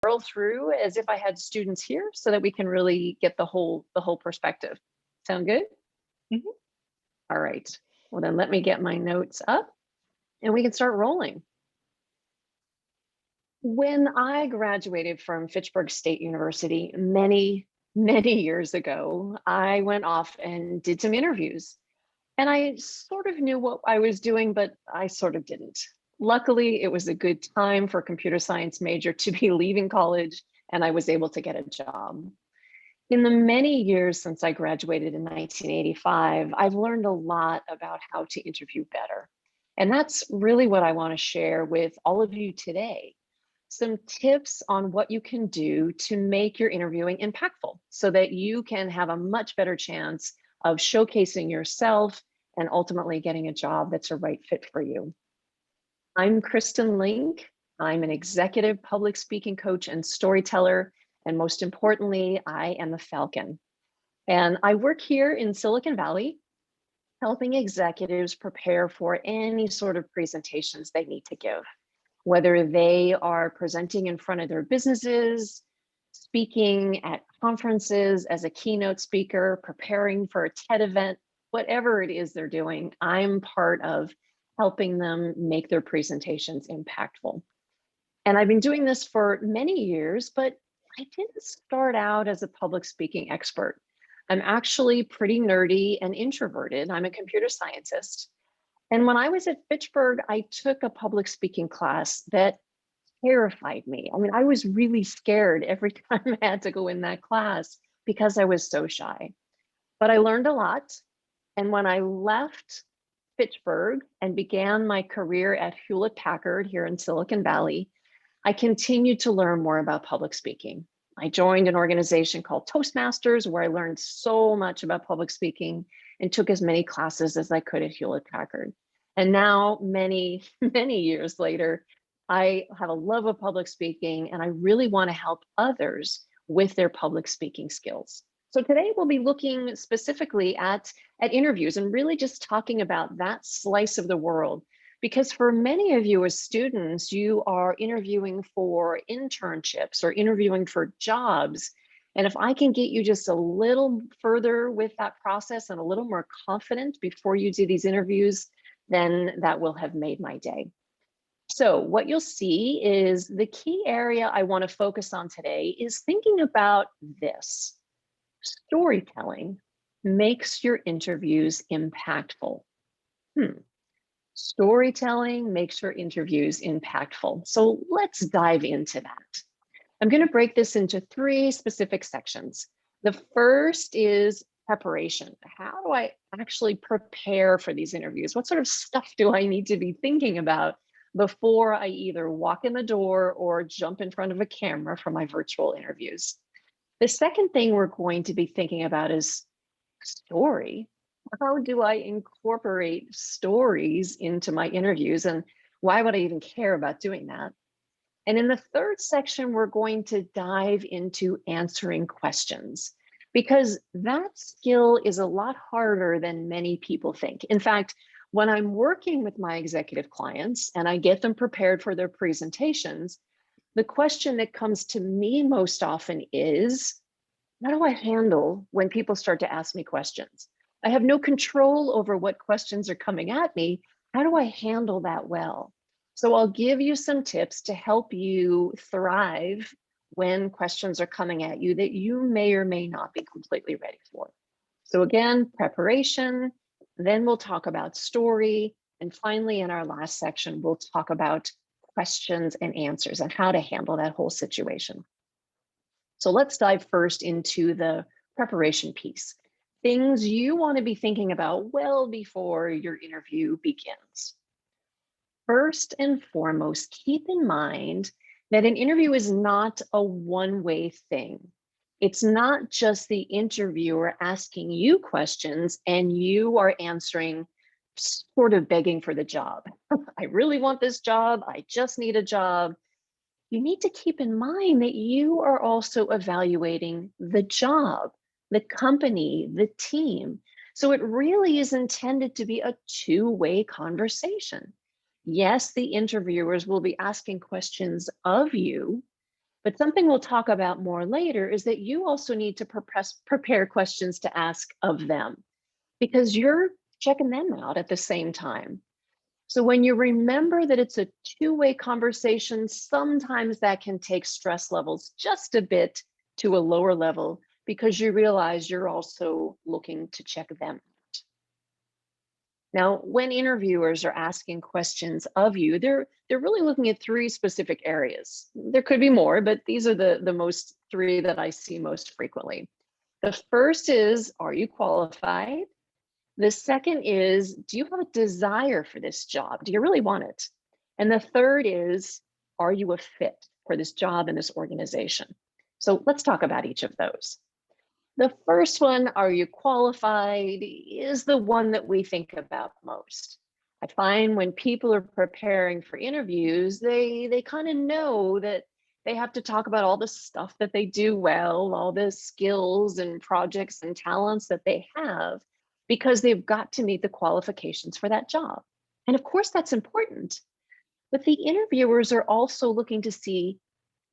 barrel through as if I had students here so that we can really get the whole perspective. Sound good? Mhm. All right. Well, then let me get my notes up and we can start rolling. When I graduated from Fitchburg State University many years ago, I went off and did some interviews. And I sort of knew what I was doing, but I sort of didn't. Luckily, it was a good time for a computer science major to be leaving college, and I was able to get a job. In the many years since I graduated in 1985, I've learned a lot about how to interview better. And that's really what I want to share with all of you today. Some tips on what you can do to make your interviewing impactful so that you can have a much better chance of showcasing yourself and ultimately getting a job that's a right fit for you. I'm Kristin Link. I'm an executive public speaking coach and storyteller. And most importantly, I am a Falcon. And I work here in Silicon Valley, helping executives prepare for any sort of presentations they need to give, whether they are presenting in front of their businesses, speaking at conferences as a keynote speaker, preparing for a TED event, whatever it is they're doing, I'm part of helping them make their presentations impactful. And I've been doing this for many years, but I didn't start out as a public speaking expert. I'm actually pretty nerdy and introverted. I'm a computer scientist. And when I was at Fitchburg, I took a public speaking class that terrified me. I mean, I was really scared every time I had to go in that class because I was so shy. But I learned a lot. And when I left Fitchburg and began my career at Hewlett Packard here in Silicon Valley, I continued to learn more about public speaking. I joined an organization called Toastmasters, where I learned so much about public speaking and took as many classes as I could at Hewlett Packard. And now, many years later, I have a love of public speaking and I really want to help others with their public speaking skills. So today we'll be looking specifically at interviews and really just talking about that slice of the world. Because for many of you as students, you are interviewing for internships or interviewing for jobs. And if I can get you just a little further with that process and a little more confident before you do these interviews, then that will have made my day. So what you'll see is the key area I want to focus on today is thinking about this. Storytelling makes your interviews impactful. Storytelling makes your interviews impactful. So let's dive into that. I'm going to break this into three specific sections. The first is preparation. How do I actually prepare for these interviews? What sort of stuff do I need to be thinking about before I either walk in the door or jump in front of a camera for my virtual interviews? The second thing we're going to be thinking about is story. How do I incorporate stories into my interviews, and why would I even care about doing that? And in the third section, we're going to dive into answering questions because that skill is a lot harder than many people think. In fact, when I'm working with my executive clients and I get them prepared for their presentations, the question that comes to me most often is, how do I handle when people start to ask me questions? I have no control over what questions are coming at me. How do I handle that well? So I'll give you some tips to help you thrive when questions are coming at you that you may or may not be completely ready for. So again, preparation, then we'll talk about story, and finally in our last section, we'll talk about questions and answers and how to handle that whole situation. So let's dive first into the preparation piece. Things you want to be thinking about well before your interview begins. First and foremost, keep in mind that an interview is not a one-way thing. It's not just the interviewer asking you questions and you are answering, sort of begging for the job. I really want this job. I just need a job. You need to keep in mind that you are also evaluating the job, the company, the team. So it really is intended to be a two-way conversation. Yes, the interviewers will be asking questions of you, But something we'll talk about more later is that you also need to prepare questions to ask of them because you're checking them out at the same time. So when you remember that it's a two-way conversation, sometimes that can take stress levels just a bit to a lower level because you realize you're also looking to check them out. Now, when interviewers are asking questions of you, they're really looking at three specific areas. There could be more, but these are the most three that I see most frequently. The first is, are you qualified? The second is, do you have a desire for this job? Do you really want it? And the third is, are you a fit for this job in this organization? So let's talk about each of those. The first one, are you qualified, is the one that we think about most. I find when people are preparing for interviews, they kind of know that they have to talk about all the stuff that they do well, all the skills and projects and talents that they have, because they've got to meet the qualifications for that job. And of course, that's important. But the interviewers are also looking to see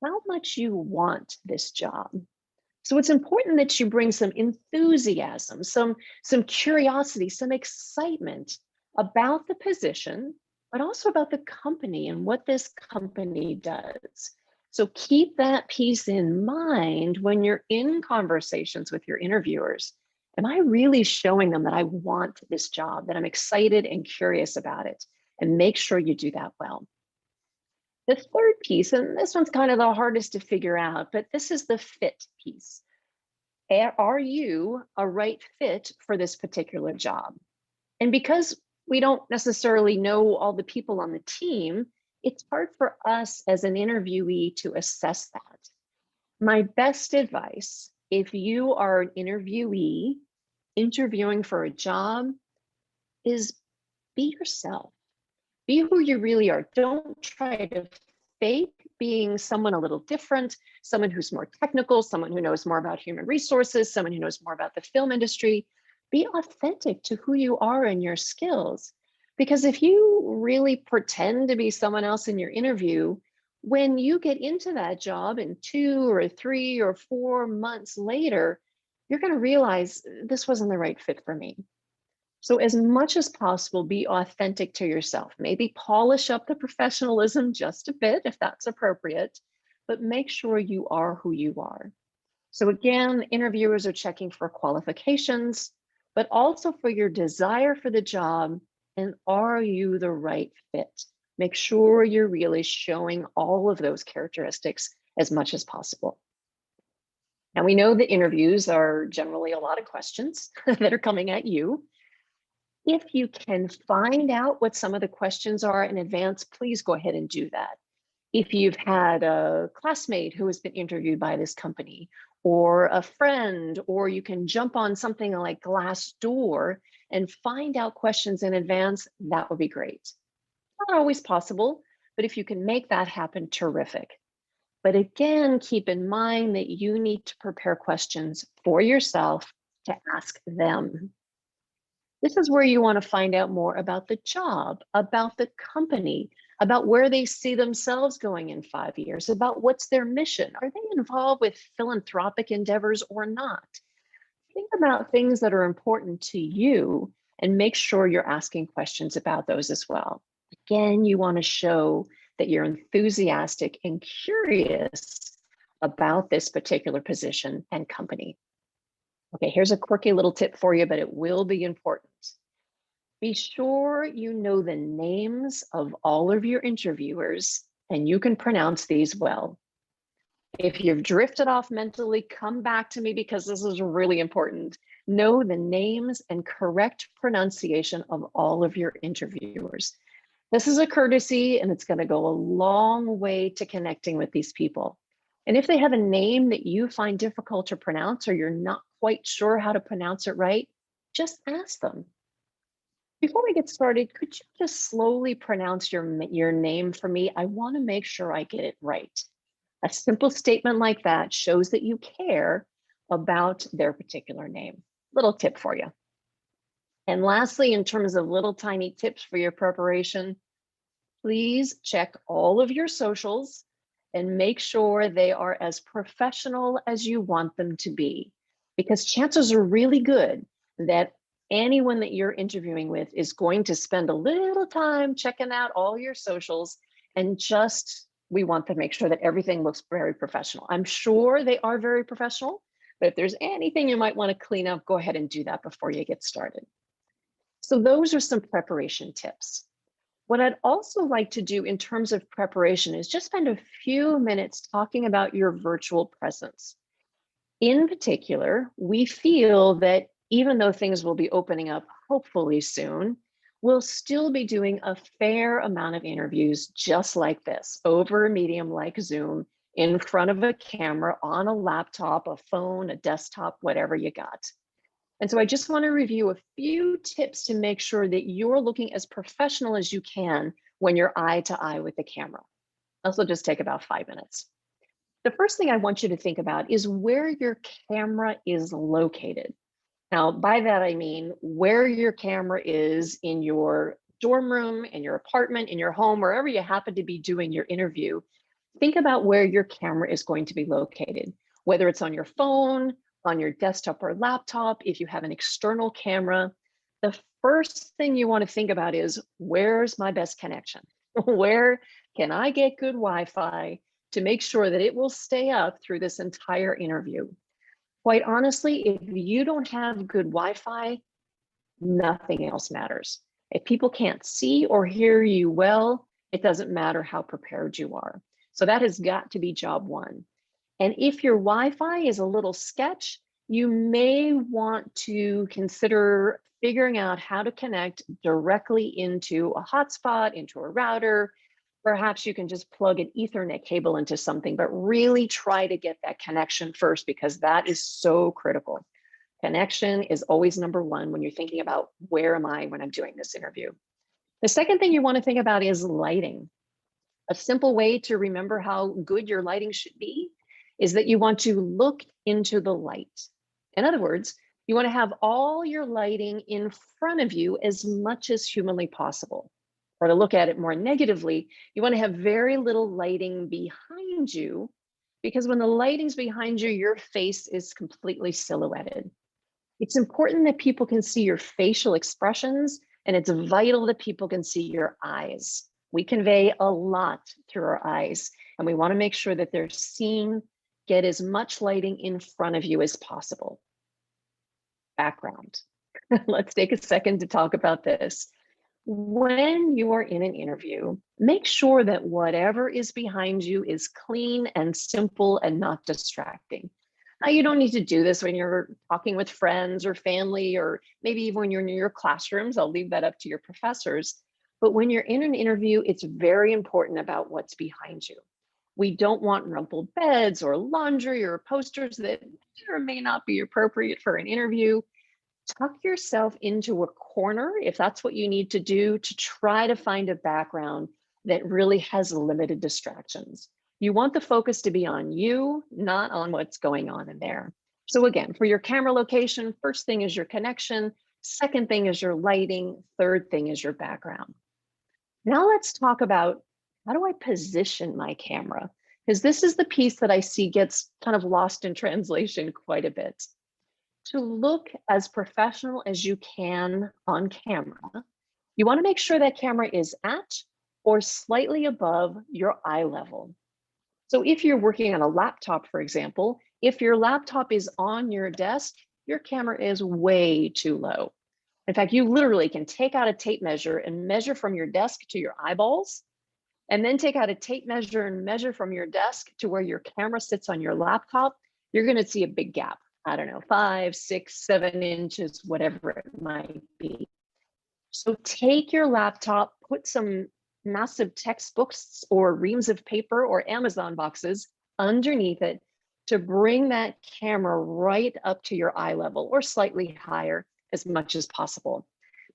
how much you want this job. So it's important that you bring some enthusiasm, some curiosity, some excitement about the position, but also about the company and what this company does. So keep that piece in mind when you're in conversations with your interviewers. Am I really showing them that I want this job, that I'm excited and curious about it? And make sure you do that well. The third piece, and this one's kind of the hardest to figure out, but this is the fit piece. Are you a right fit for this particular job? And because we don't necessarily know all the people on the team, it's hard for us as an interviewee to assess that. My best advice, if you are an interviewee interviewing for a job, is be yourself. Be who you really are. Don't try to fake being someone a little different, someone who's more technical, someone who knows more about human resources, someone who knows more about the film industry. Be authentic to who you are and your skills. Because if you really pretend to be someone else in your interview, when you get into that job in 2 or 3 or 4 months later, you're going to realize this wasn't the right fit for me. So as much as possible, be authentic to yourself. Maybe polish up the professionalism just a bit if that's appropriate, but make sure you are who you are. So again, interviewers are checking for qualifications, but also for your desire for the job and are you the right fit? Make sure you're really showing all of those characteristics as much as possible. Now we know that interviews are generally a lot of questions that are coming at you. If you can find out what some of the questions are in advance, please go ahead and do that. If you've had a classmate who has been interviewed by this company, or a friend, or you can jump on something like Glassdoor and find out questions in advance, that would be great. Not always possible, but if you can make that happen, terrific. But again, keep in mind that you need to prepare questions for yourself to ask them. This is where you want to find out more about the job, about the company, about where they see themselves going in 5 years, about what's their mission. Are they involved with philanthropic endeavors or not? Think about things that are important to you and make sure you're asking questions about those as well. Again, you want to show that you're enthusiastic and curious about this particular position and company. Okay, here's a quirky little tip for you, but it will be important. Be sure you know the names of all of your interviewers and you can pronounce these well. If you've drifted off mentally, come back to me because this is really important. Know the names and correct pronunciation of all of your interviewers. This is a courtesy and it's going to go a long way to connecting with these people. And if they have a name that you find difficult to pronounce or you're not quite sure how to pronounce it right, just ask them. Before we get started, could you just slowly pronounce your name for me? I want to make sure I get it right. A simple statement like that shows that you care about their particular name. Little tip for you. And lastly, in terms of little tiny tips for your preparation, please check all of your socials and make sure they are as professional as you want them to be, because chances are really good that anyone that you're interviewing with is going to spend a little time checking out all your socials, and just, we want to make sure that everything looks very professional. I'm sure they are very professional, but if there's anything you might want to clean up, go ahead and do that before you get started. So those are some preparation tips. What I'd also like to do in terms of preparation is just spend a few minutes talking about your virtual presence. In particular, we feel that even though things will be opening up hopefully soon, we'll still be doing a fair amount of interviews just like this, over a medium like Zoom, in front of a camera, on a laptop, a phone, a desktop, whatever you got. And so I just want to review a few tips to make sure that you're looking as professional as you can when you're eye to eye with the camera. This will just take about 5 minutes. The first thing I want you to think about is where your camera is located. Now, by that, I mean where your camera is in your dorm room, in your apartment, in your home, wherever you happen to be doing your interview. Think about where your camera is going to be located, whether it's on your phone, on your desktop or laptop. If you have an external camera, the first thing you want to think about is, where's my best connection? Where can I get good Wi-Fi to make sure that it will stay up through this entire interview? Quite honestly, if you don't have good Wi-Fi, nothing else matters. If people can't see or hear you well, it doesn't matter how prepared you are. So that has got to be job one. And if your Wi-Fi is a little sketch, you may want to consider figuring out how to connect directly into a hotspot, into a router. Perhaps you can just plug an Ethernet cable into something, but really try to get that connection first, because that is so critical. Connection is always number one when you're thinking about, where am I when I'm doing this interview? The second thing you want to think about is lighting. A simple way to remember how good your lighting should be is that you want to look into the light. In other words, you want to have all your lighting in front of you as much as humanly possible. Or to look at it more negatively, you want to have very little lighting behind you, because when the lighting's behind you, your face is completely silhouetted. It's important that people can see your facial expressions, and it's vital that people can see your eyes. We convey a lot through our eyes, and we want to make sure that they're seeing. Get as much lighting in front of you as possible. Background. Let's take a second to talk about this. When you are in an interview, make sure that whatever is behind you is clean and simple and not distracting. Now, you don't need to do this when you're talking with friends or family, or maybe even when you're in your classrooms. I'll leave that up to your professors. But when you're in an interview, it's very important about what's behind you. We don't want rumpled beds or laundry or posters that may or may not be appropriate for an interview. Tuck yourself into a corner if that's what you need to do, to try to find a background that really has limited distractions. You want the focus to be on you, not on what's going on in there. So again, for your camera location, first thing is your connection, second thing is your lighting, third thing is your background. Now let's talk about, how do I position my camera? Because this is the piece that I see gets kind of lost in translation quite a bit. To look as professional as you can on camera, you want to make sure that camera is at or slightly above your eye level. So if you're working on a laptop, for example, if your laptop is on your desk, your camera is way too low. In fact, you literally can take out a tape measure and measure from your desk to your eyeballs, and then take out a tape measure and measure from your desk to where your camera sits on your laptop. You're going to see a big gap. I don't know, 5, 6, 7 inches, whatever it might be. So take your laptop, put some massive textbooks or reams of paper or Amazon boxes underneath it to bring that camera right up to your eye level, or slightly higher as much as possible.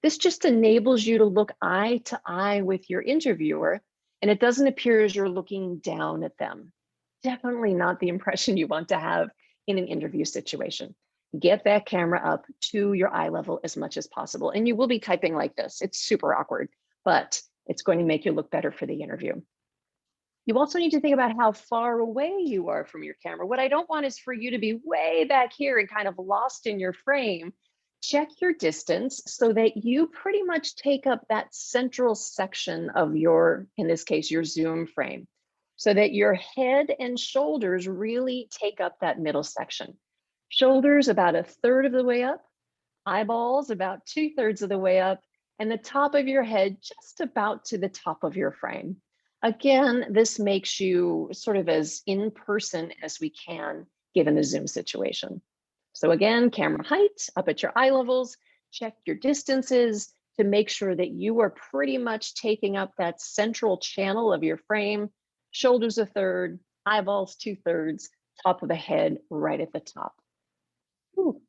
This just enables you to look eye to eye with your interviewer, and it doesn't appear as you're looking down at them. Definitely not the impression you want to have in an interview situation. Get that camera up to your eye level as much as possible. And you will be typing like this. It's super awkward, but it's going to make you look better for the interview. You also need to think about how far away you are from your camera. What I don't want is for you to be way back here and kind of lost in your frame. Check your distance so that you pretty much take up that central section of your, in this case, your Zoom frame, so that your head and shoulders really take up that middle section. Shoulders about a third of the way up, eyeballs about 2/3 of the way up, and the top of your head just about to the top of your frame. Again, this makes you sort of as in person as we can given the Zoom situation. So again, camera height up at your eye levels, check your distances to make sure that you are pretty much taking up that central channel of your frame, shoulders a third, eyeballs 2/3, top of the head right at the top. Ooh,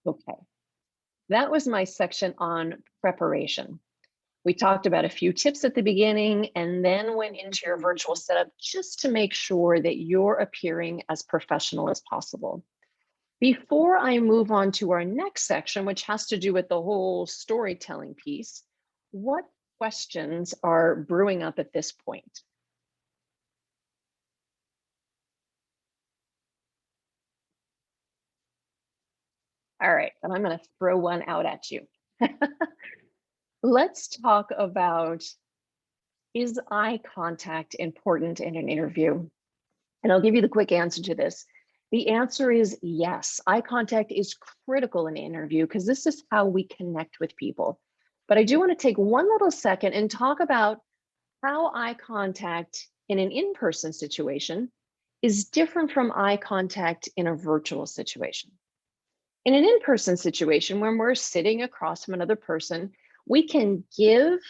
okay. That was my section on preparation. We talked about a few tips at the beginning and then went into your virtual setup just to make sure that you're appearing as professional as possible. Before I move on to our next section, which has to do with the whole storytelling piece, what questions are brewing up at this point? All right, and I'm going to throw one out at you. Let's talk about, is eye contact important in an interview? And I'll give you the quick answer to this. The answer is yes. Eye contact is critical in an interview because this is how we connect with people. But I do want to take one little second and talk about how eye contact in an in-person situation is different from eye contact in a virtual situation. In an in-person situation, when we're sitting across from another person, we can give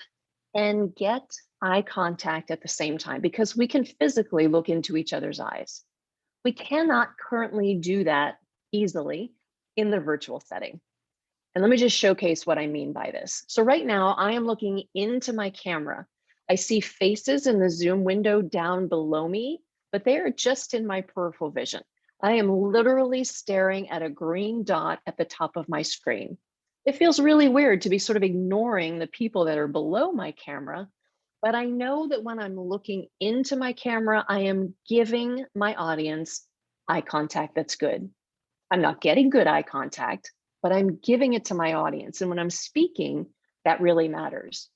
and get eye contact at the same time because we can physically look into each other's eyes. We cannot currently do that easily in the virtual setting. And let me just showcase what I mean by this. So right now I am looking into my camera. I see faces in the Zoom window down below me, but they are just in my peripheral vision. I am literally staring at a green dot at the top of my screen. It feels really weird to be sort of ignoring the people that are below my camera, but I know that when I'm looking into my camera, I am giving my audience eye contact that's good. I'm not getting good eye contact, but I'm giving it to my audience. And when I'm speaking, that really matters.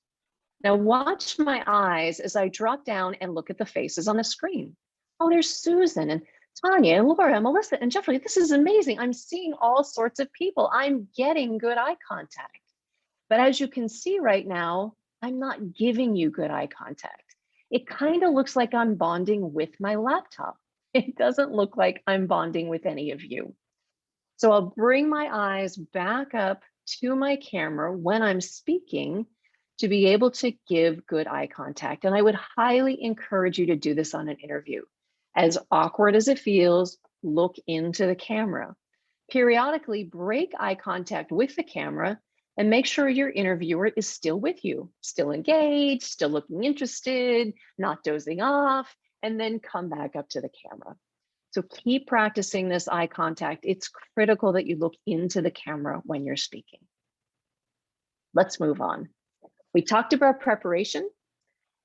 Now watch my eyes as I drop down and look at the faces on the screen. Oh, there's Susan and Tanya and Laura and Melissa and Jeffrey. This is amazing. I'm seeing all sorts of people. I'm getting good eye contact. But as you can see right now, I'm not giving you good eye contact. It kind of looks like I'm bonding with my laptop. It doesn't look like I'm bonding with any of you. So I'll bring my eyes back up to my camera when I'm speaking to be able to give good eye contact. And I would highly encourage you to do this on an interview. As awkward as it feels, look into the camera. Periodically break eye contact with the camera and make sure your interviewer is still with you, still engaged, still looking interested, not dozing off, and then come back up to the camera. So keep practicing this eye contact. It's critical that you look into the camera when you're speaking. Let's move on. We talked about preparation.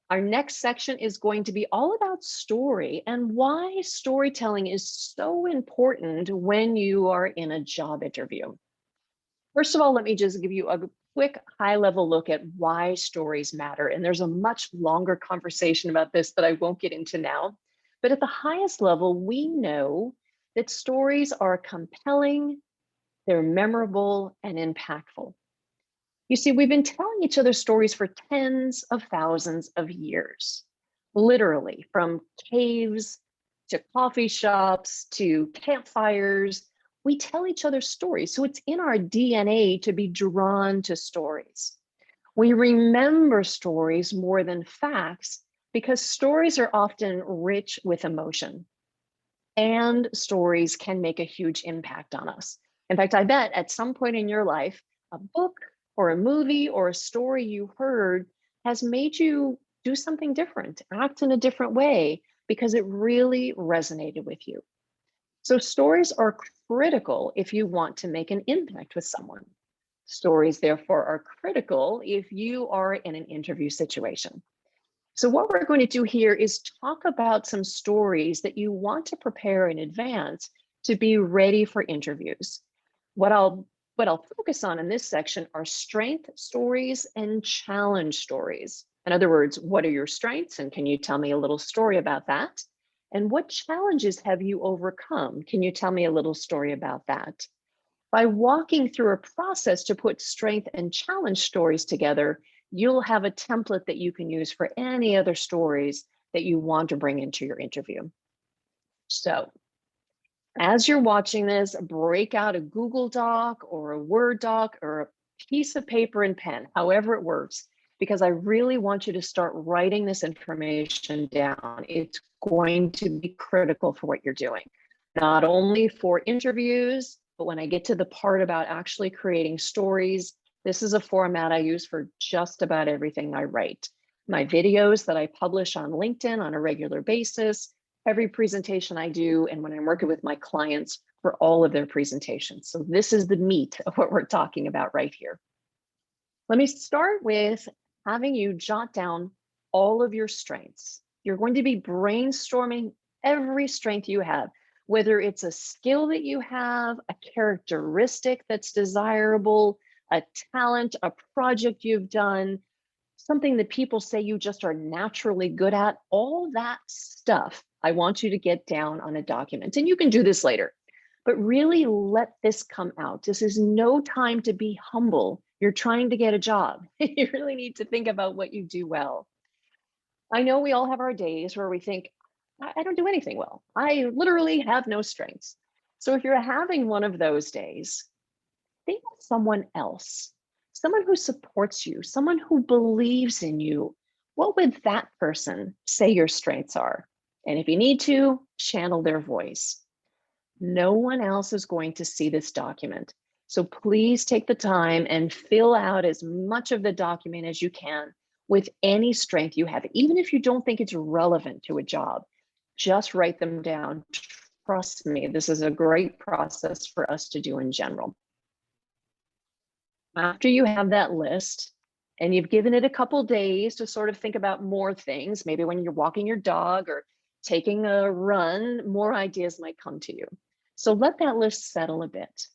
Our next section is going to be all about story and why storytelling is so important when you are in a job interview. First of all, let me just give you a quick high-level look at why stories matter. And there's a much longer conversation about this that I won't get into now. But at the highest level, we know that stories are compelling, they're memorable, and impactful. You see, we've been telling each other stories for tens of thousands of years, literally from caves to coffee shops to campfires. We tell each other stories. So it's in our DNA to be drawn to stories. We remember stories more than facts because stories are often rich with emotion and stories can make a huge impact on us. In fact, I bet at some point in your life, a book or a movie or a story you heard has made you do something different, act in a different way because it really resonated with you. So stories are critical if you want to make an impact with someone. Stories, therefore, are critical if you are in an interview situation. So what we're going to do here is talk about some stories that you want to prepare in advance to be ready for interviews. What I'll focus on in this section are strength stories and challenge stories. In other words, what are your strengths, and can you tell me a little story about that? And what challenges have you overcome? Can you tell me a little story about that? By walking through a process to put strength and challenge stories together, you'll have a template that you can use for any other stories that you want to bring into your interview. So, as you're watching this, break out a Google Doc or a Word doc or a piece of paper and pen, however it works, because I really want you to start writing this information down. It's going to be critical for what you're doing, not only for interviews, but when I get to the part about actually creating stories, this is a format I use for just about everything I write. My videos that I publish on LinkedIn on a regular basis, every presentation I do, and when I'm working with my clients for all of their presentations. So this is the meat of what we're talking about right here. Let me start with having you jot down all of your strengths. You're going to be brainstorming every strength you have, whether it's a skill that you have, a characteristic that's desirable, a talent, a project you've done, something that people say you just are naturally good at, all that stuff I want you to get down on a document. And you can do this later, but really let this come out. This is no time to be humble. You're trying to get a job. You really need to think about what you do well. I know we all have our days where we think, I don't do anything well. I literally have no strengths. So if you're having one of those days, think of someone else, someone who supports you, someone who believes in you. What would that person say your strengths are? And if you need to, channel their voice. No one else is going to see this document. So please take the time and fill out as much of the document as you can with any strength you have, even if you don't think it's relevant to a job. Just write them down. Trust me, this is a great process for us to do in general. After you have that list and you've given it a couple days to sort of think about more things, maybe when you're walking your dog or taking a run, more ideas might come to you. So let that list settle a bit.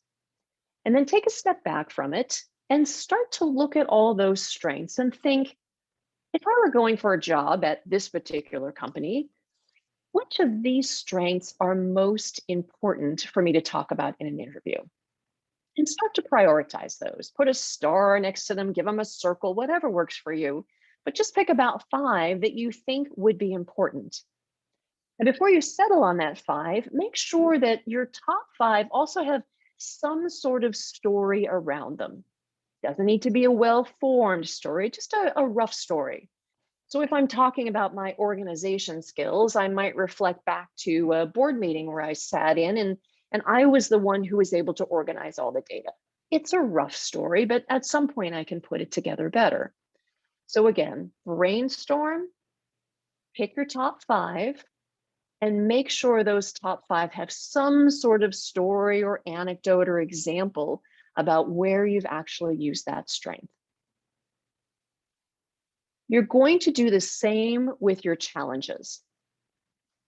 And then take a step back from it and start to look at all those strengths and think, if I were going for a job at this particular company, which of these strengths are most important for me to talk about in an interview? And start to prioritize those. Put a star next to them, give them a circle, whatever works for you. But just pick about 5 that you think would be important. And before you settle on that 5, make sure that your top 5 also have some sort of story around them. Doesn't need to be a well-formed story, just a rough story. So if I'm talking about my organization skills, I might reflect back to a board meeting where I sat in and I was the one who was able to organize all the data. It's a rough story, but at some point I can put it together better. So again, brainstorm, pick your top 5, and make sure those top 5 have some sort of story or anecdote or example about where you've actually used that strength. You're going to do the same with your challenges.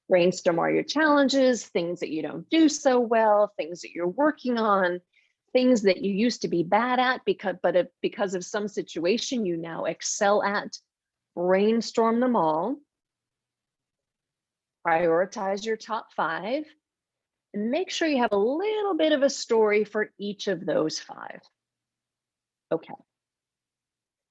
Brainstorm all your challenges, things that you don't do so well, things that you're working on, things that you used to be bad at because of some situation you now excel at. Brainstorm them all. Prioritize your top 5 and make sure you have a little bit of a story for each of those 5. Okay.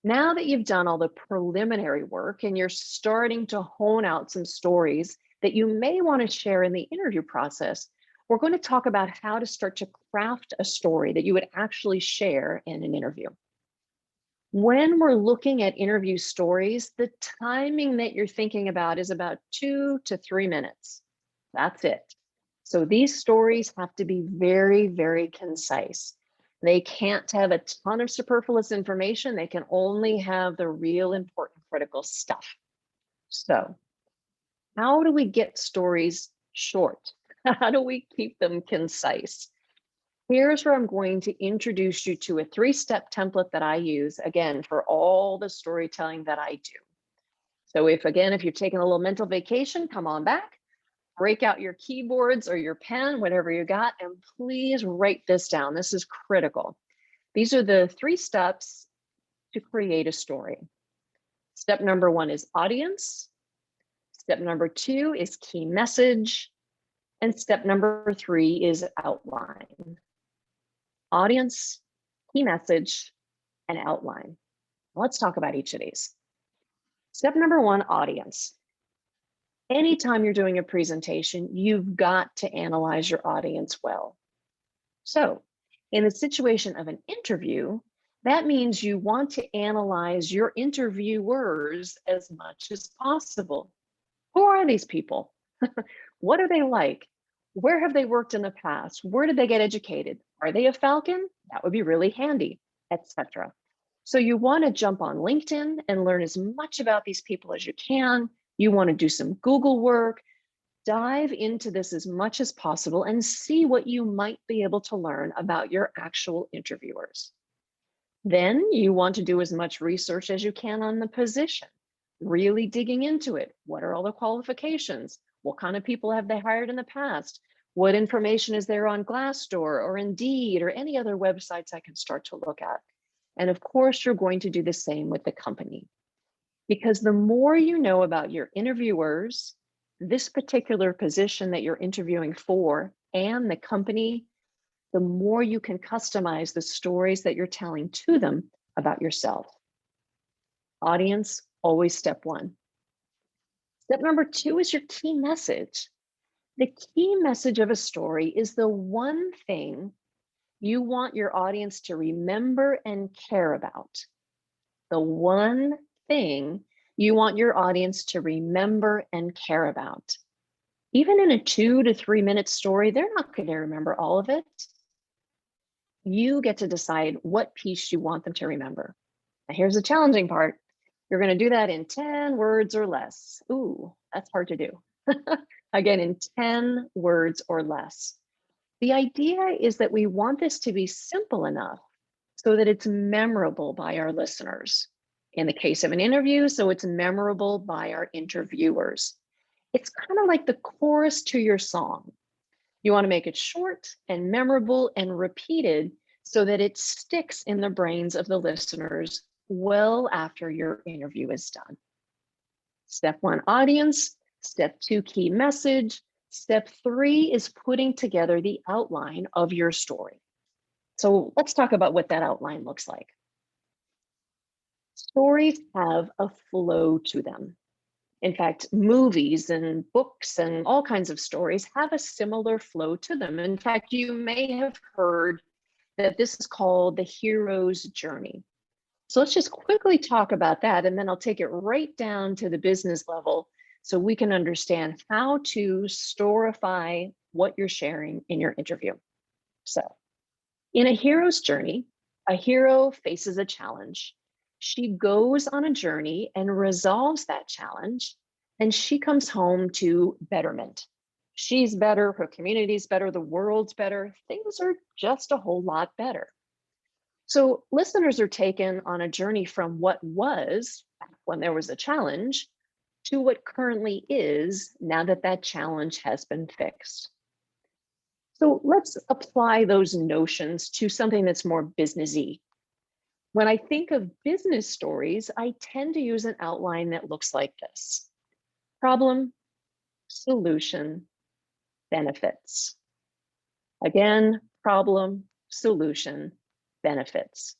Now that you've done all the preliminary work and you're starting to hone out some stories that you may want to share in the interview process, we're going to talk about how to start to craft a story that you would actually share in an interview. When we're looking at interview stories, the timing that you're thinking about is about 2 to 3 minutes. That's it. So these stories have to be very, very concise. They can't have a ton of superfluous information. They can only have the real important critical stuff. So how do we get stories short? How do we keep them concise? Here's where I'm going to introduce you to a 3-step template that I use, again, for all the storytelling that I do. So if you're taking a little mental vacation, come on back, break out your keyboards or your pen, whatever you got, and please write this down. This is critical. These are the 3 steps to create a story. Step number 1 is audience. Step number 2 is key message. And step number 3 is outline. Audience, key message, and outline. Let's talk about each of these. Step number 1, audience. Anytime you're doing a presentation, you've got to analyze your audience well. So in the situation of an interview, that means you want to analyze your interviewers as much as possible. Who are these people? What are they like? Where have they worked in the past? Where did they get educated? Are they a Falcon? That would be really handy, etc. So you want to jump on LinkedIn and learn as much about these people as you can. You want to do some Google work, dive into this as much as possible and see what you might be able to learn about your actual interviewers. Then you want to do as much research as you can on the position, really digging into it. What are all the qualifications? What kind of people have they hired in the past? What information is there on Glassdoor or Indeed or any other websites I can start to look at? And of course, you're going to do the same with the company. Because the more you know about your interviewers, this particular position that you're interviewing for, and the company, the more you can customize the stories that you're telling to them about yourself. Audience, always step 1. Step number 2 is your key message. The key message of a story is the one thing you want your audience to remember and care about. The one thing you want your audience to remember and care about. Even in a 2 to 3 minute story, they're not going to remember all of it. You get to decide what piece you want them to remember. Now, here's the challenging part. You're going to do that in 10 words or less. Ooh, that's hard to do. Again, in 10 words or less. The idea is that we want this to be simple enough so that it's memorable by our listeners. In the case of an interview, so it's memorable by our interviewers. It's kind of like the chorus to your song. You want to make it short and memorable and repeated so that it sticks in the brains of the listeners well after your interview is done. Step 1, audience. Step 2, key message. Step 3 is putting together the outline of your story. So let's talk about what that outline looks like. Stories have a flow to them. In fact, movies and books and all kinds of stories have a similar flow to them. In fact, you may have heard that this is called the hero's journey. So let's just quickly talk about that, and then I'll take it right down to the business level so we can understand how to storify what you're sharing in your interview. So in a hero's journey, a hero faces a challenge. She goes on a journey and resolves that challenge, and she comes home to betterment. She's better, her community's better, the world's better. Things are just a whole lot better. So listeners are taken on a journey from what was, when there was a challenge, to what currently is now that that challenge has been fixed. So let's apply those notions to something that's more businessy. When I think of business stories, I tend to use an outline that looks like this: problem, solution, benefits. Again, problem, solution, benefits.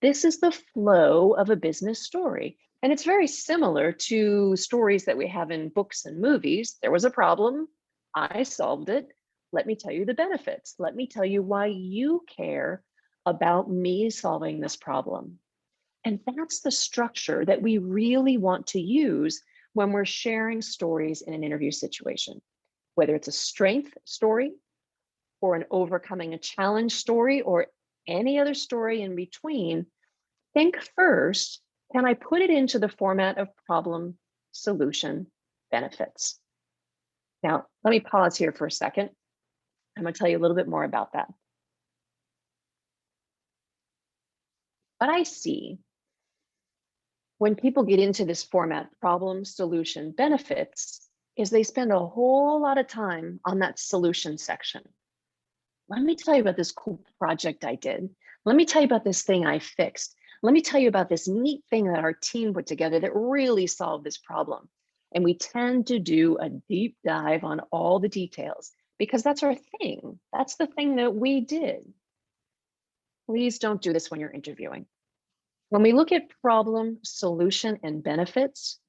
This is the flow of a business story. And it's very similar to stories that we have in books and movies. There was a problem, I solved it. Let me tell you the benefits. Let me tell you why you care about me solving this problem. And that's the structure that we really want to use when we're sharing stories in an interview situation, whether it's a strength story or an overcoming a challenge story or any other story in between. Think first, can I put it into the format of problem, solution, benefits? Now, let me pause here for a second. I'm going to tell you a little bit more about that. What I see When people get into this format, problem, solution, benefits, is they spend a whole lot of time on that solution section. Let me tell you about this cool project I did. Let me tell you about this thing I fixed. Let me tell you about this neat thing that our team put together that really solved this problem. And we tend to do a deep dive on all the details because that's our thing. That's the thing that we did. Please don't do this when you're interviewing. When we look at problem, solution, and benefits,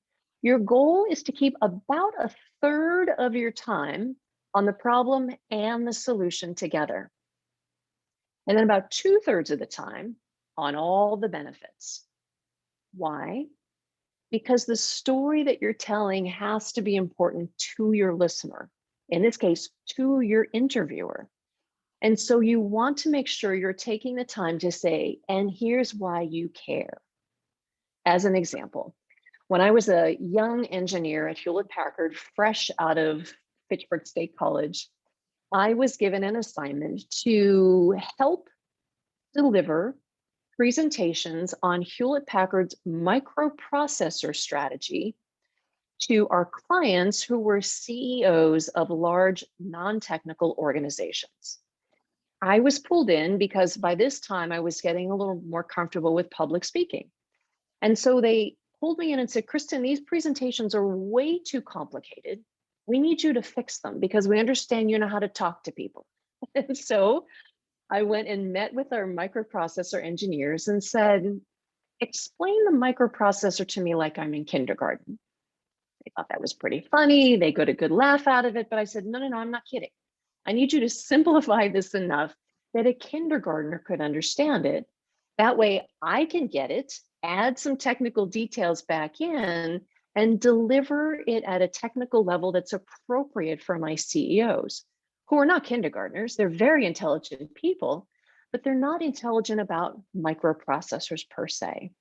your goal is to keep about a third of your time on the problem and the solution together. And then about 2/3 of the time on all the benefits. Why? Because the story that you're telling has to be important to your listener, in this case, to your interviewer. And so you want to make sure you're taking the time to say, and here's why you care. As an example, when I was a young engineer at Hewlett Packard, fresh out of Fitchburg State College, I was given an assignment to help deliver presentations on Hewlett Packard's microprocessor strategy to our clients who were CEOs of large non-technical organizations. I was pulled in because by this time I was getting a little more comfortable with public speaking. And so they pulled me in and said, Kristin, these presentations are way too complicated. We need you to fix them because we understand you know how to talk to people. And so I went and met with our microprocessor engineers and said, explain the microprocessor to me like I'm in kindergarten. They thought that was pretty funny. They got a good laugh out of it, but I said, no, I'm not kidding. I need you to simplify this enough that a kindergartner could understand it. That way I can get it, add some technical details back in, and deliver it at a technical level that's appropriate for my CEOs, who are not kindergartners. They're very intelligent people, but they're not intelligent about microprocessors per se.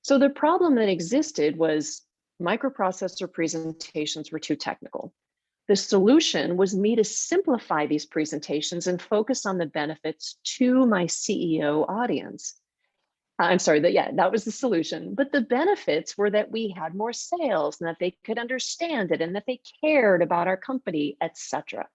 So the problem that existed was microprocessor presentations were too technical. The solution was me to simplify these presentations and focus on the benefits to my CEO audience. I'm sorry, that was the solution. But the benefits were that we had more sales and that they could understand it and that they cared about our company, etc.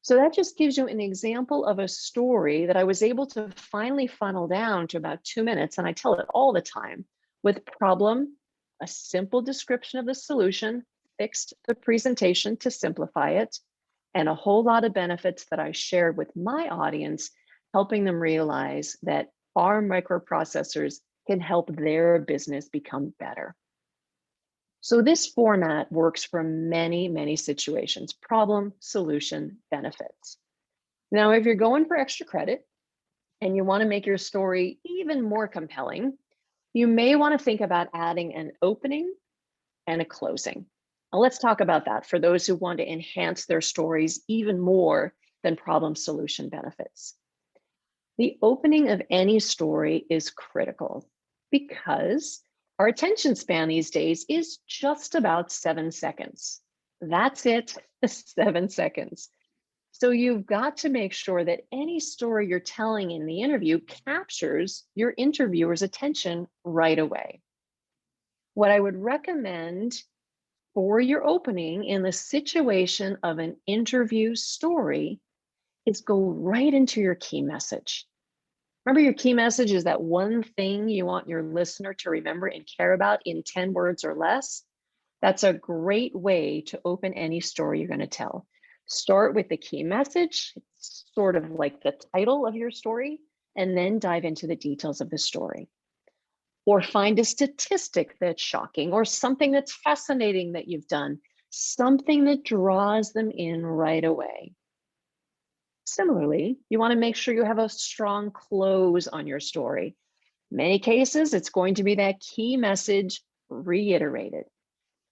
So that just gives you an example of a story that I was able to finally funnel down to about 2 minutes, and I tell it all the time, with problem, a simple description of the solution, fixed the presentation to simplify it, and a whole lot of benefits that I shared with my audience, helping them realize that our microprocessors can help their business become better. So this format works for many, many situations: problem, solution, benefits. Now, if you're going for extra credit and you want to make your story even more compelling, you may want to think about adding an opening and a closing. Now, let's talk about that for those who want to enhance their stories even more than problem, solution, benefits. The opening of any story is critical because our attention span these days is just about 7 seconds. That's it, 7 seconds. So you've got to make sure that any story you're telling in the interview captures your interviewer's attention right away. What I would recommend for your opening in the situation of an interview story is go right into your key message. Remember, your key message is that one thing you want your listener to remember and care about in 10 words or less. That's a great way to open any story you're going to tell. Start with the key message, it's sort of like the title of your story, and then dive into the details of the story. Or find a statistic that's shocking or something that's fascinating that you've done, something that draws them in right away. Similarly, you want to make sure you have a strong close on your story. In many cases, it's going to be that key message reiterated.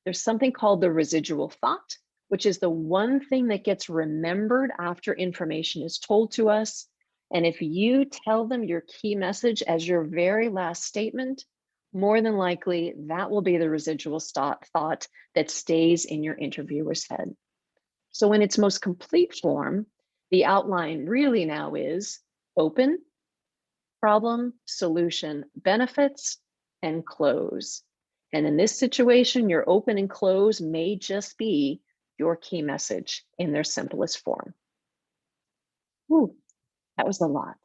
There's something called the residual thought, which is the one thing that gets remembered after information is told to us. And if you tell them your key message as your very last statement, more than likely that will be the residual thought that stays in your interviewer's head. So in its most complete form, the outline really now is open, problem, solution, benefits, and close. And in this situation, your open and close may just be your key message in their simplest form. Ooh, that was a lot.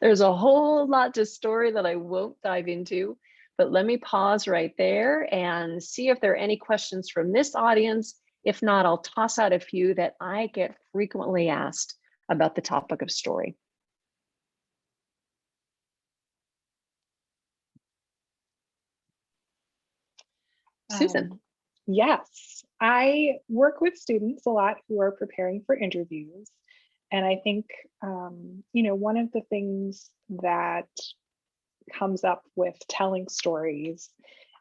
There's a whole lot to story that I won't dive into, but let me pause right there and see if there are any questions from this audience. If not, I'll toss out a few that I get frequently asked about the topic of story. Susan. Yes, I work with students a lot who are preparing for interviews. And I think, one of the things that comes up with telling stories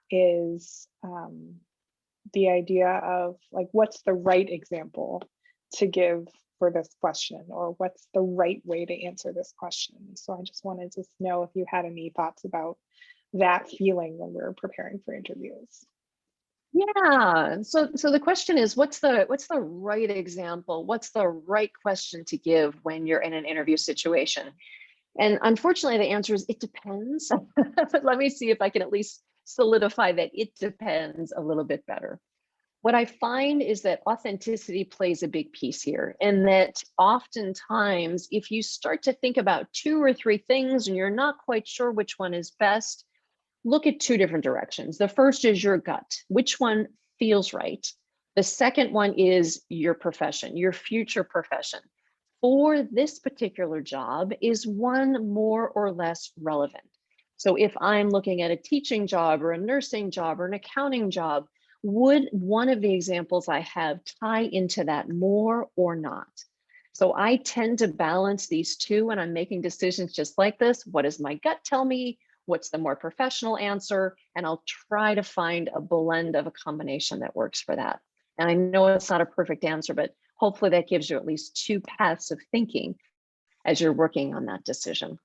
is the idea of like, what's the right example to give for this question, or what's the right way to answer this question. So I just wanted to know if you had any thoughts about that feeling when we're preparing for interviews. Yeah. So the question is, what's the right example? What's the right question to give when you're in an interview situation? And unfortunately, the answer is it depends. But let me see if I can at least solidify that it depends a little bit better. What I find is that authenticity plays a big piece here, and that oftentimes, if you start to think about 2 or 3 things and you're not quite sure which one is best, look at 2 different directions. The first is your gut. Which one feels right? The second one is your profession, your future profession. For this particular job, is one more or less relevant? So if I'm looking at a teaching job or a nursing job or an accounting job, would one of the examples I have tie into that more or not? So I tend to balance these 2 when I'm making decisions just like this. What does my gut tell me? What's the more professional answer? And I'll try to find a blend of a combination that works for that. And I know it's not a perfect answer, but hopefully that gives you at least 2 paths of thinking as you're working on that decision.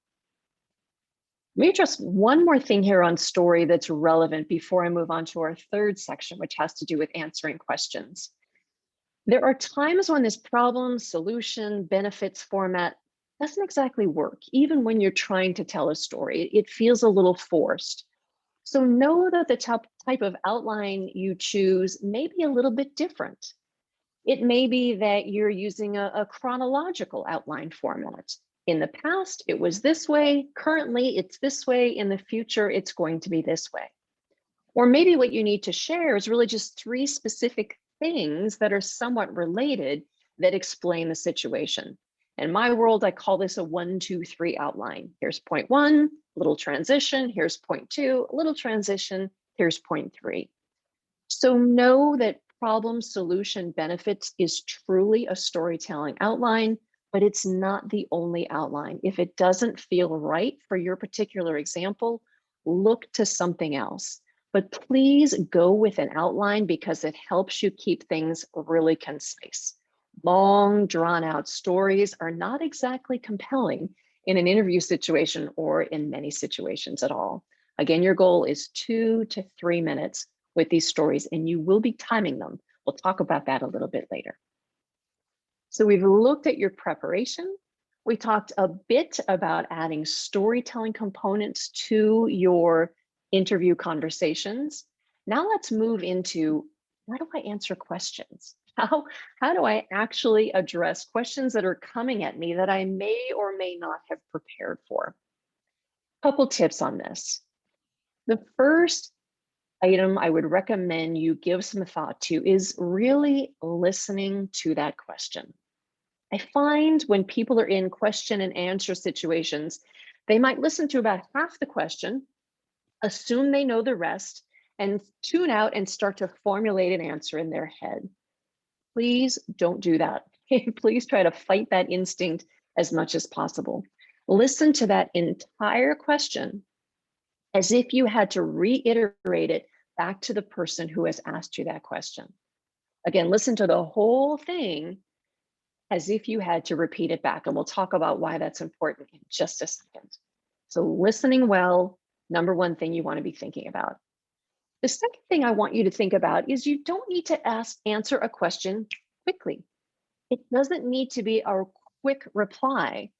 Let me address one more thing here on story that's relevant before I move on to our 3rd section, which has to do with answering questions. There are times when this problem, solution, benefits format doesn't exactly work, even when you're trying to tell a story. It feels a little forced. So know that the type of outline you choose may be a little bit different. It may be that you're using a chronological outline format. In the past, it was this way. Currently, it's this way. In the future, it's going to be this way. Or maybe what you need to share is really just 3 specific things that are somewhat related that explain the situation. In my world, I call this a 1, 2, 3 outline. Here's point 1, little transition. Here's point 2, a little transition. Here's point 3. So know that problem, solution, benefits is truly a storytelling outline, but it's not the only outline. If it doesn't feel right for your particular example, look to something else. But please go with an outline because it helps you keep things really concise. Long, drawn out stories are not exactly compelling in an interview situation or in many situations at all. Again, your goal is 2 to 3 minutes with these stories, and you will be timing them. We'll talk about that a little bit later. So we've looked at your preparation. We talked a bit about adding storytelling components to your interview conversations. Now let's move into, how do I answer questions? How do I actually address questions that are coming at me that I may or may not have prepared for? Couple tips on this. The first item I would recommend you give some thought to is really listening to that question. I find when people are in question and answer situations, they might listen to about half the question, assume they know the rest, and tune out and start to formulate an answer in their head. Please don't do that. Please try to fight that instinct as much as possible. Listen to that entire question as if you had to reiterate it back to the person who has asked you that question. Again, listen to the whole thing as if you had to repeat it back. And we'll talk about why that's important in just a second. So listening well, number 1 thing you want to be thinking about. The second thing I want you to think about is you don't need to answer a question quickly. It doesn't need to be a quick reply,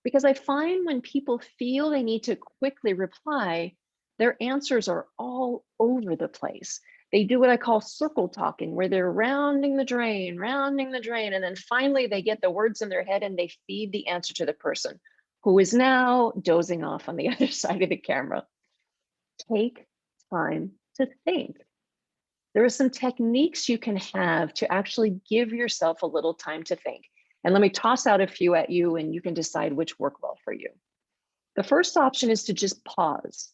because I find when people feel they need to quickly reply, Their answers are all over the place. They do what I call circle talking, where they're rounding the drain, and then finally they get the words in their head and they feed the answer to the person who is now dozing off on the other side of the camera. Take time to think. There are some techniques you can have to actually give yourself a little time to think. And let me toss out a few at you and you can decide which work well for you. The first option is to just pause.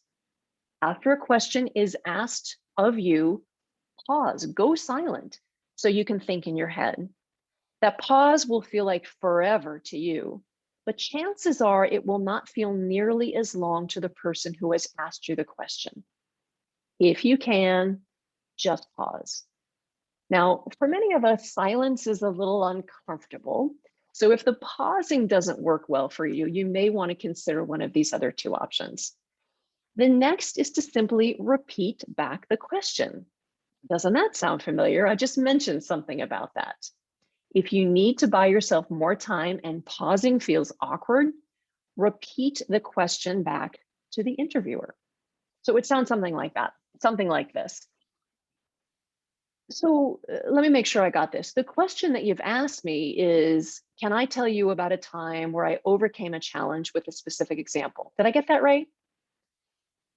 After a question is asked of you, pause, go silent so you can think in your head. That pause will feel like forever to you, but chances are it will not feel nearly as long to the person who has asked you the question. If you can, just pause. Now, for many of us, silence is a little uncomfortable. So if the pausing doesn't work well for you, you may want to consider one of these other two options. The next is to simply repeat back the question. Doesn't that sound familiar? I just mentioned something about that. If you need to buy yourself more time and pausing feels awkward, repeat the question back to the interviewer. So it sounds something like that, something like this. So let me make sure I got this. The question that you've asked me is, can I tell you about a time where I overcame a challenge with a specific example? Did I get that right?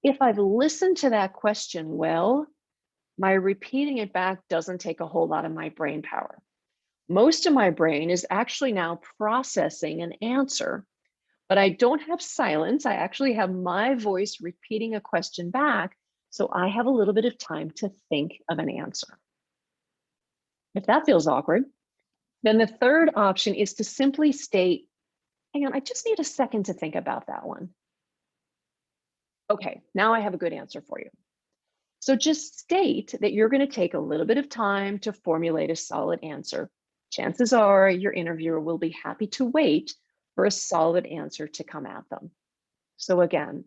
If I've listened to that question well, my repeating it back doesn't take a whole lot of my brain power. Most of my brain is actually now processing an answer, but I don't have silence. I actually have my voice repeating a question back, so I have a little bit of time to think of an answer. If that feels awkward, then the third option is to simply state, hang on, I just need a second to think about that one. Okay, now I have a good answer for you. So just state that you're going to take a little bit of time to formulate a solid answer. Chances are your interviewer will be happy to wait for a solid answer to come at them. So again,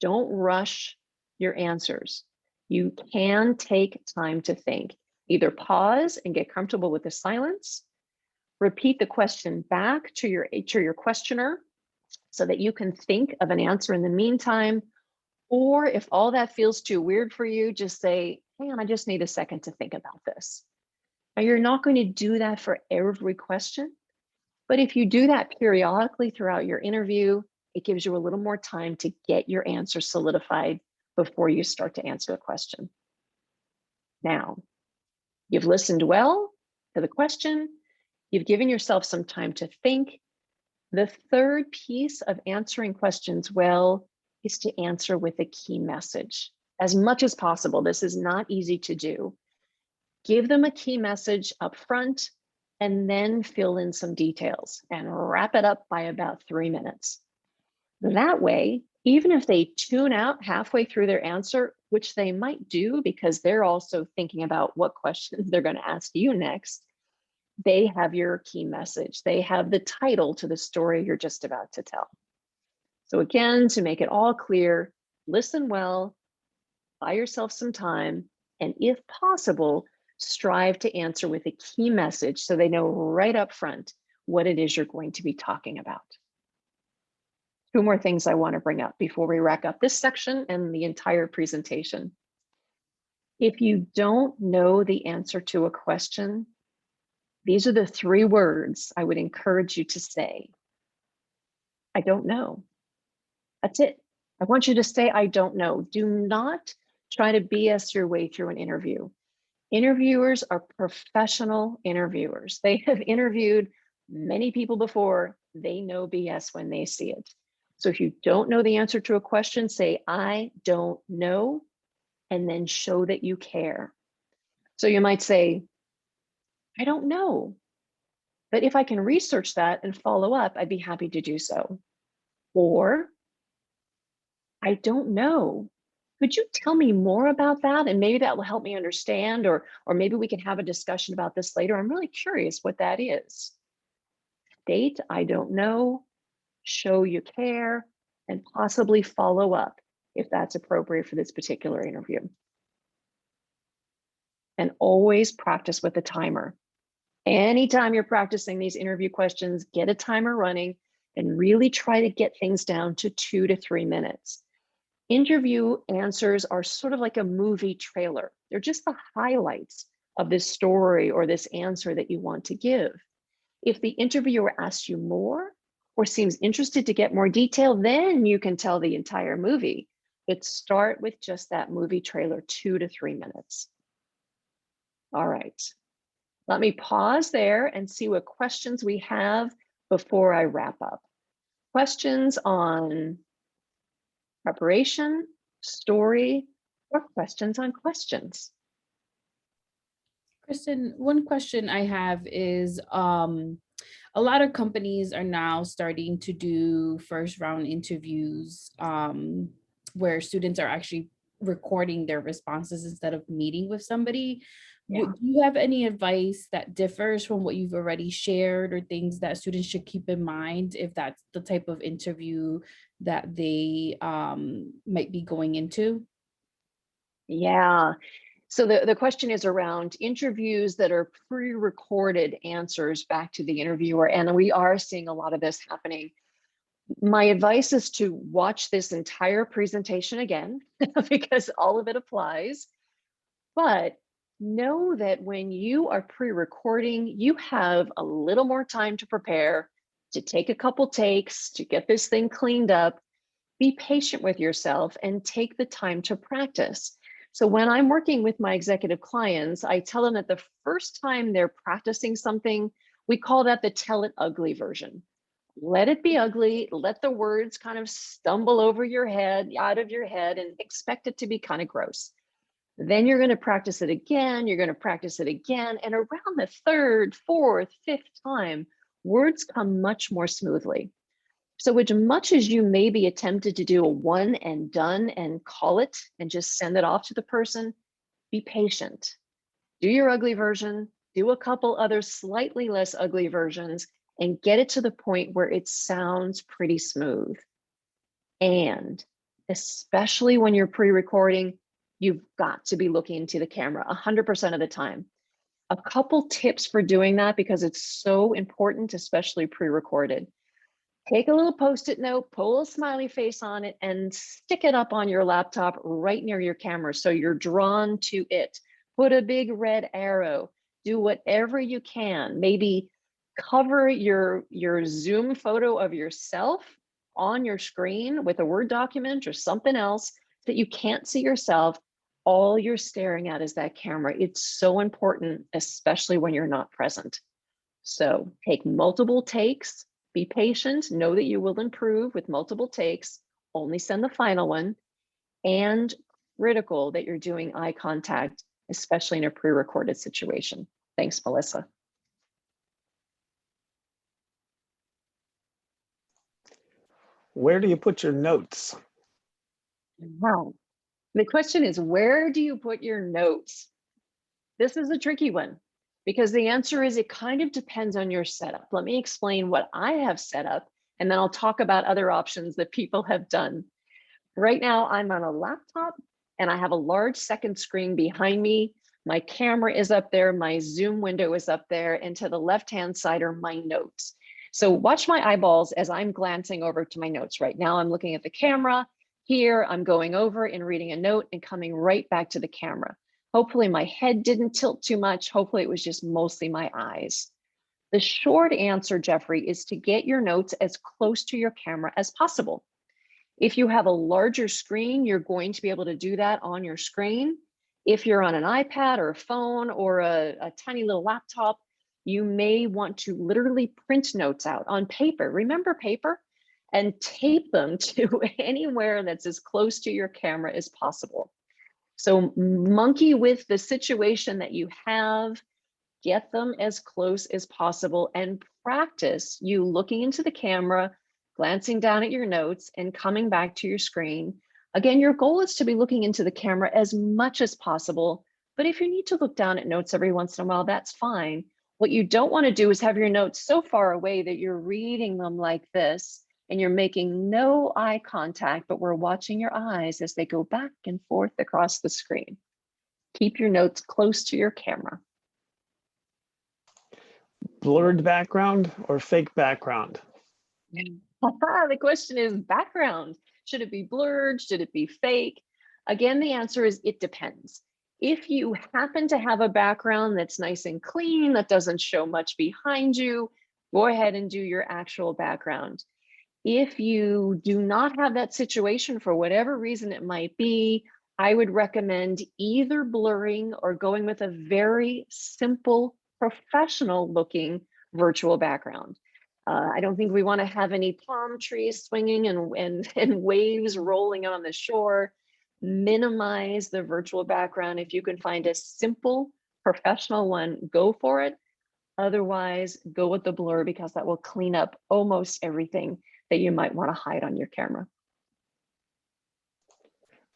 don't rush your answers. You can take time to think. Either pause and get comfortable with the silence, repeat the question back to your questioner so that you can think of an answer in the meantime. Or if all that feels too weird for you, just say, hang on, I just need a second to think about this. Now, you're not going to do that for every question, but if you do that periodically throughout your interview, it gives you a little more time to get your answer solidified before you start to answer a question. Now, you've listened well to the question, you've given yourself some time to think. The third piece of answering questions well is to answer with a key message. As much as possible, this is not easy to do. Give them a key message up front and then fill in some details and wrap it up by about 3 minutes. That way, even if they tune out halfway through their answer, which they might do because they're also thinking about what questions they're going to ask you next, they have your key message. They have the title to the story you're just about to tell. So again, to make it all clear, listen well, buy yourself some time, and if possible, strive to answer with a key message so they know right up front what it is you're going to be talking about. Two more things I want to bring up before we wrap up this section and the entire presentation. If you don't know the answer to a question, these are the 3 words I would encourage you to say. I don't know. That's it. I want you to say, I don't know. Do not try to BS your way through an interview. Interviewers are professional interviewers. They have interviewed many people before. They know BS when they see it. So if you don't know the answer to a question, say, I don't know, and then show that you care. So you might say, I don't know, but if I can research that and follow up, I'd be happy to do so. Or, I don't know. Could you tell me more about that? And maybe that will help me understand, or maybe we can have a discussion about this later. I'm really curious what that is. State, I don't know, show you care, and possibly follow up if that's appropriate for this particular interview. And always practice with a timer. Anytime you're practicing these interview questions, get a timer running and really try to get things down to 2 to 3 minutes. Interview answers are sort of like a movie trailer. They're just the highlights of this story or this answer that you want to give. If the interviewer asks you more or seems interested to get more detail, then you can tell the entire movie. But start with just that movie trailer, 2 to 3 minutes. All right, let me pause there and see what questions we have before I wrap up. Questions on preparation, story, or questions on questions? Kristen, one question I have is a lot of companies are now starting to do first round interviews where students are actually recording their responses instead of meeting with somebody. Yeah. Do you have any advice that differs from what you've already shared or things that students should keep in mind if that's the type of interview that they might be going into? Yeah. So the question is around interviews that are pre-recorded answers back to the interviewer. And we are seeing a lot of this happening. My advice is to watch this entire presentation again, because all of it applies. But know that when you are pre-recording, you have a little more time to prepare, to take a couple takes, to get this thing cleaned up. Be patient with yourself and take the time to practice. So when I'm working with my executive clients, I tell them that the first time they're practicing something, we call that the tell it ugly version. Let it be ugly, let the words kind of stumble over your head, out of your head, and expect it to be kind of gross. Then you're going to practice it again, you're going to practice it again, and around the third, fourth, fifth time, words come much more smoothly. So as much as you may be attempted to do a one and done and call it and just send it off to the person, be patient. Do your ugly version, do a couple other slightly less ugly versions, and get it to the point where it sounds pretty smooth. And especially when you're pre-recording, you've got to be looking into the camera 100% of the time. A couple tips for doing that, because it's so important, especially pre-recorded. Take a little Post-it note, pull a smiley face on it, and stick it up on your laptop right near your camera so you're drawn to it. Put a big red arrow. Do whatever you can. Maybe cover your Zoom photo of yourself on your screen with a Word document or something else so that you can't see yourself. All you're staring at is that camera. It's so important, especially when you're not present. So take multiple takes. Be patient, know that you will improve with multiple takes, only send the final one, and critical that you're doing eye contact, especially in a pre-recorded situation. Thanks, Melissa. Where do you put your notes? Wow. The question is, where do you put your notes? This is a tricky one, because the answer is it kind of depends on your setup. Let me explain what I have set up, and then I'll talk about other options that people have done. Right now, I'm on a laptop and I have a large second screen behind me. My camera is up there, my Zoom window is up there, and to the left-hand side are my notes. So watch my eyeballs as I'm glancing over to my notes. Right now, I'm looking at the camera. Here, I'm going over and reading a note and coming right back to the camera. Hopefully my head didn't tilt too much. Hopefully it was just mostly my eyes. The short answer, Jeffrey, is to get your notes as close to your camera as possible. If you have a larger screen, you're going to be able to do that on your screen. If you're on an iPad or a phone or a tiny little laptop, you may want to literally print notes out on paper. Remember paper? And tape them to anywhere that's as close to your camera as possible. So monkey with the situation that you have, get them as close as possible, and practice you looking into the camera, glancing down at your notes, and coming back to your screen. Again, your goal is to be looking into the camera as much as possible, but if you need to look down at notes every once in a while, that's fine. What you don't want to do is have your notes so far away that you're reading them like this, and you're making no eye contact, but we're watching your eyes as they go back and forth across the screen. Keep your notes close to your camera. Blurred background or fake background? The question is background. Should it be blurred? Should it be fake? Again, the answer is it depends. If you happen to have a background that's nice and clean, that doesn't show much behind you, go ahead and do your actual background. If you do not have that situation for whatever reason it might be, I would recommend either blurring or going with a very simple, professional looking virtual background. I don't think we want to have any palm trees swinging and waves rolling on the shore. Minimize the virtual background. If you can find a simple, professional one, go for it. Otherwise, go with the blur because that will clean up almost everything that you might want to hide on your camera.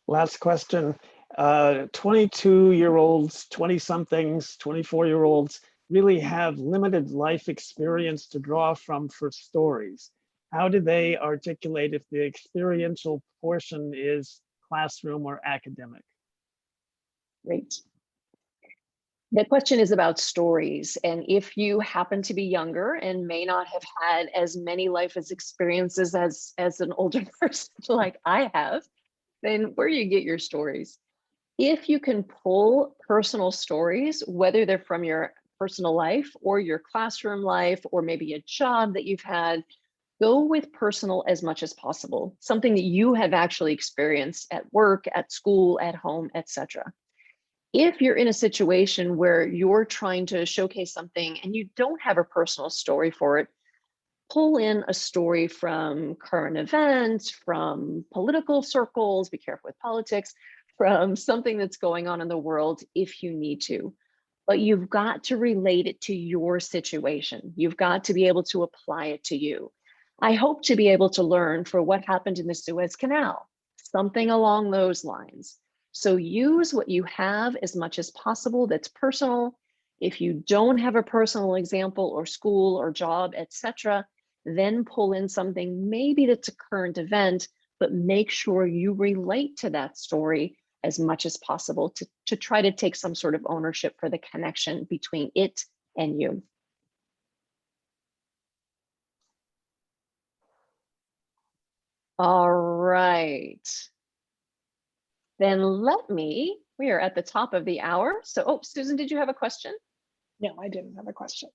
Last question. 22-year-olds, 20-somethings, 24-year-olds really have limited life experience to draw from for stories. How do they articulate if the experiential portion is classroom or academic? Great. The question is about stories. And if you happen to be younger and may not have had as many life experiences as an older person like I have, then where do you get your stories? If you can pull personal stories, whether they're from your personal life or your classroom life, or maybe a job that you've had, go with personal as much as possible, something that you have actually experienced at work, at school, at home, etc. If you're in a situation where you're trying to showcase something and you don't have a personal story for it, pull in a story from current events, from political circles, be careful with politics, from something that's going on in the world if you need to. But you've got to relate it to your situation. You've got to be able to apply it to you. I hope to be able to learn for what happened in the Suez Canal, something along those lines. So use what you have as much as possible that's personal. If you don't have a personal example or school or job, etc., then pull in something maybe that's a current event, but make sure you relate to that story as much as possible to try to take some sort of ownership for the connection between it and you. All right. Then we are at the top of the hour. So, oh, Susan, did you have a question? No, I didn't have a question.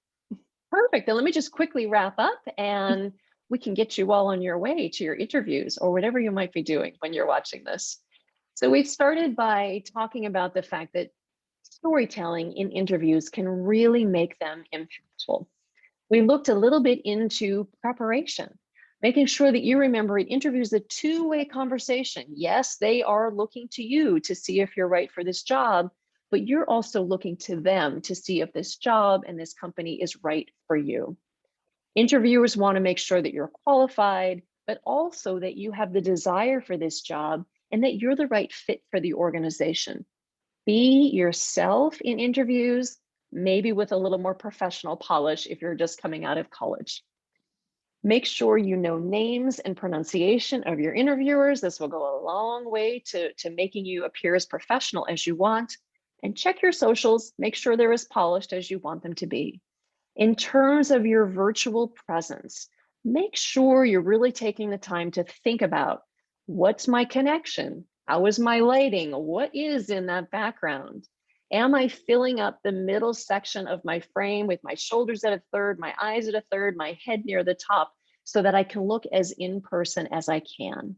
Perfect. Then let me just quickly wrap up and we can get you all on your way to your interviews or whatever you might be doing when you're watching this. So we started by talking about the fact that storytelling in interviews can really make them impactful. We looked a little bit into preparation, making sure that you remember an interview is a two-way conversation. Yes, they are looking to you to see if you're right for this job, but you're also looking to them to see if this job and this company is right for you. Interviewers want to make sure that you're qualified, but also that you have the desire for this job and that you're the right fit for the organization. Be yourself in interviews, maybe with a little more professional polish if you're just coming out of college. Make sure you know names and pronunciation of your interviewers. This will go a long way to making you appear as professional as you want. And check your socials, make sure they're as polished as you want them to be. In terms of your virtual presence, make sure you're really taking the time to think about what's my connection? How is my lighting? What is in that background? Am I filling up the middle section of my frame with my shoulders at a third, my eyes at a third, my head near the top, so that I can look as in person as I can?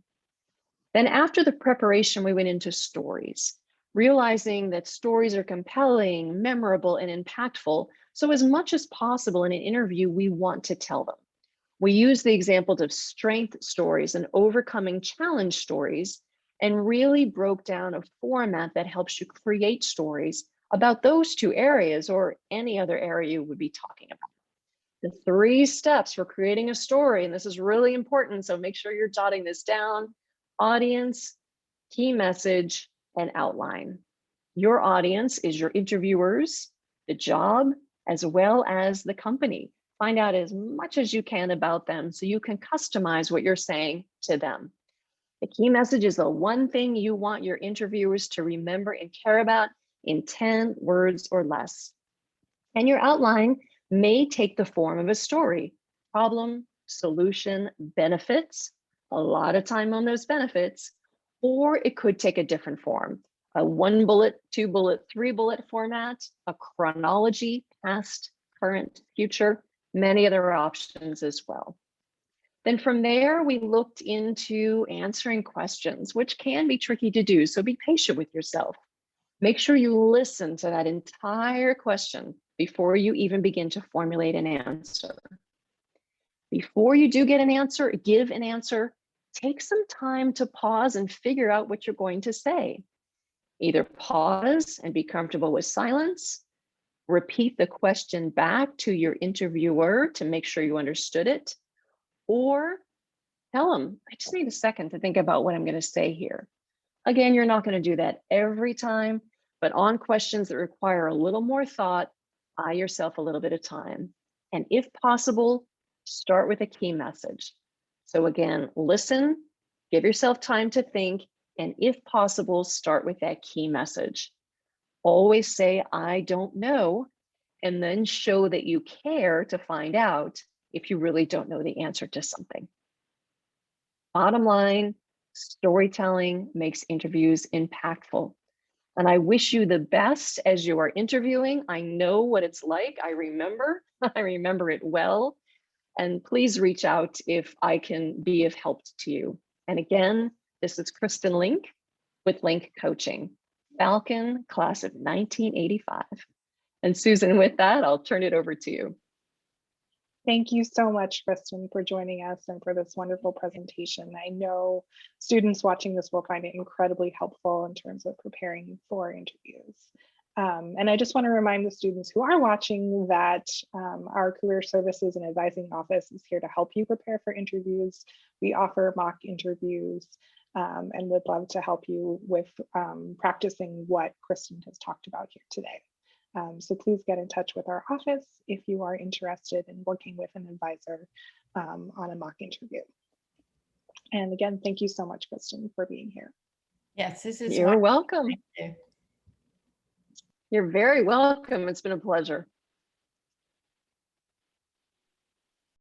Then after the preparation, we went into stories, realizing that stories are compelling, memorable, and impactful. So as much as possible in an interview, we want to tell them. We use the examples of strength stories and overcoming challenge stories, and really broke down a format that helps you create stories about those two areas or any other area you would be talking about. The 3 steps for creating a story, and this is really important, so make sure you're jotting this down: audience, key message, and outline. Your audience is your interviewers, the job, as well as the company. Find out as much as you can about them so you can customize what you're saying to them. The key message is the one thing you want your interviewers to remember and care about in 10 words or less. And your outline may take the form of a story: problem, solution, benefits, a lot of time on those benefits, or it could take a different form, a 1 bullet, 2 bullet, 3 bullet format, a chronology, past, current, future, many other options as well. Then from there, we looked into answering questions, which can be tricky to do, so be patient with yourself. Make sure you listen to that entire question before you even begin to formulate an answer. Before you do get an answer, give an answer, take some time to pause and figure out what you're going to say. Either pause and be comfortable with silence, repeat the question back to your interviewer to make sure you understood it, or tell them, I just need a second to think about what I'm going to say here. Again, you're not going to do that every time, but on questions that require a little more thought, buy yourself a little bit of time. And if possible, start with a key message. So again, listen, give yourself time to think, and if possible, start with that key message. Always say, I don't know, and then show that you care to find out if you really don't know the answer to something. Bottom line, storytelling makes interviews impactful. And I wish you the best as you are interviewing. I know what it's like. I remember it well. And please reach out if I can be of help to you. And again, this is Kristin Link with Link Coaching, Falcon, class of 1985. And Susan, with that, I'll turn it over to you. Thank you so much, Kristin, for joining us and for this wonderful presentation. I know students watching this will find it incredibly helpful in terms of preparing for interviews. And I just want to remind the students who are watching that our Career Services and Advising Office is here to help you prepare for interviews. We offer mock interviews and would love to help you with practicing what Kristin has talked about here today. So please get in touch with our office if you are interested in working with an advisor on a mock interview. And again, thank you so much, Kristin, for being here. Yes, this is You're welcome. Thank you. You're very welcome. It's been a pleasure.